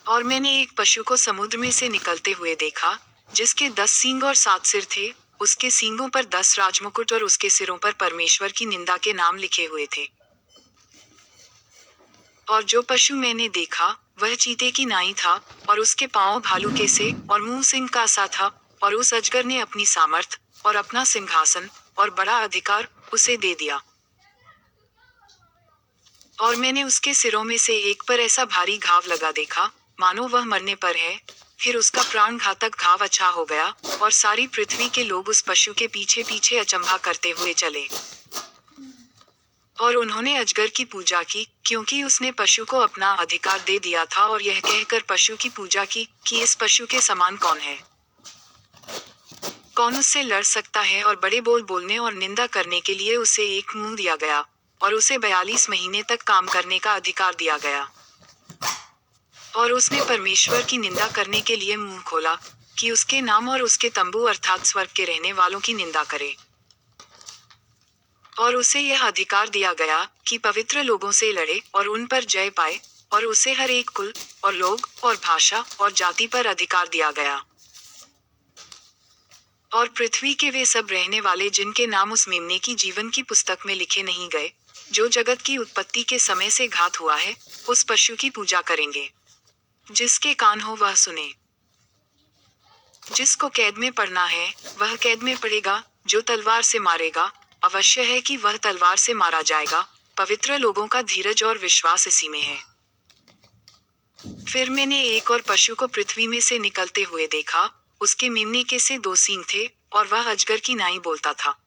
और मैंने एक पशु को समुद्र में से निकलते हुए देखा, जिसके 10 सींग और 7 सिर थे। उसके सींगों पर 10 राजमुकुट और उसके सिरों पर परमेश्वर की निंदा के नाम लिखे हुए थे। और जो पशु मैंने देखा, वह चीते की नाई था, और उसके पांव भालू के से और मुंह सिंह का सा था। और उस अजगर ने अपनी सामर्थ और अपना सिंहासन और बड़ा अधिकार उसे दे दिया। और मैंने उसके सिरों में से एक पर ऐसा भारी घाव लगा देखा, मानो वह मरने पर है। फिर उसका प्राण घातक घाव अच्छा हो गया, और सारी पृथ्वी के लोग उस पशु के पीछे पीछे अचंभा करते हुए चले। और उन्होंने अजगर की पूजा की, क्योंकि उसने पशु को अपना अधिकार दे दिया था, और यह कहकर पशु की पूजा की कि इस पशु के समान कौन है, कौन उससे लड़ सकता है। और बड़े बोल बोलने और निंदा करने के लिए उसे एक मुंह दिया गया, और उसे 42 महीने तक काम करने का अधिकार दिया गया। और उसने परमेश्वर की निंदा करने के लिए मुंह खोला, कि उसके नाम और उसके तंबू अर्थात स्वर्ग के रहने वालों की निंदा करे। और उसे यह अधिकार दिया गया कि पवित्र लोगों से लड़े और उन पर जय पाए। और उसे हर एक कुल और लोग और भाषा और जाति पर अधिकार दिया गया। और पृथ्वी के वे सब रहने वाले जिनके नाम उस मेम्ने की जीवन की पुस्तक में लिखे नहीं गए, जो जगत की उत्पत्ति के समय से घात हुआ है, उस पशु की पूजा करेंगे। जिसके कान हो वह सुने। जिसको कैद में पड़ना है, वह कैद में पड़ेगा। जो तलवार से मारेगा, अवश्य है कि वह तलवार से मारा जाएगा। पवित्र लोगों का धीरज और विश्वास इसी में है। फिर मैंने एक और पशु को पृथ्वी में से निकलते हुए देखा। उसके मेमने के से 2 सींग थे, और वह अजगर की नाई बोलता था।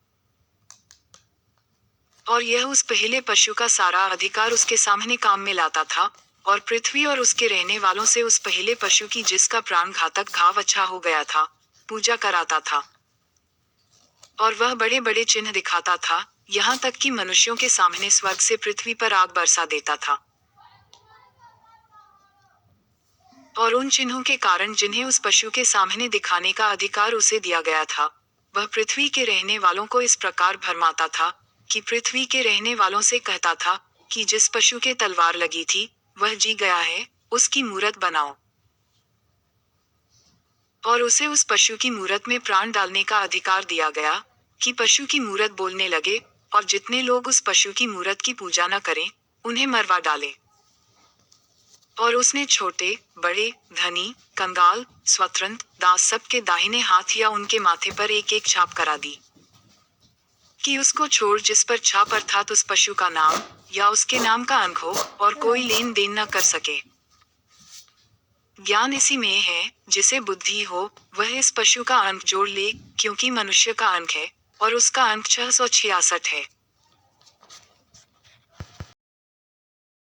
और यह उस पहले पशु का सारा अधिकार उसके सामने काम में लाता था, और पृथ्वी और उसके रहने वालों से उस पहले पशु की, जिसका प्राण घातक घाव अच्छा हो गया था, पूजा कराता था। और वह बड़े बड़े चिन्ह दिखाता था, यहाँ तक कि मनुष्यों के सामने स्वर्ग से पृथ्वी पर आग बरसा देता था। और उन चिन्हों के कारण जिन्हें उस पशु के सामने दिखाने का अधिकार उसे दिया गया था, वह पृथ्वी के रहने वालों को इस प्रकार भरमाता था, कि पृथ्वी के रहने वालों से कहता था कि जिस पशु के तलवार लगी थी, वह जी गया है, उसकी मूरत बनाओ। और उसे उस पशु की मूरत में प्राण डालने का अधिकार दिया गया, कि पशु की मूरत बोलने लगे, और जितने लोग उस पशु की मूरत की पूजा न करें, उन्हें मरवा डाले। और उसने छोटे, बड़े, धनी, कंगाल, स्वतंत्र, दास सब के दाहिने हाथ या उनके माथे पर एक एक छाप करा दी, कि उसको छोड़ जिस पर छाप अर्थात उस पशु का नाम या उसके नाम का अंक हो, और कोई लेन देन न कर सके। ज्ञान इसी में है, जिसे बुद्धि हो, वह इस पशु का अंक जोड़ ले, क्योंकि मनुष्य का अंक है, और उसका अंक 666 है।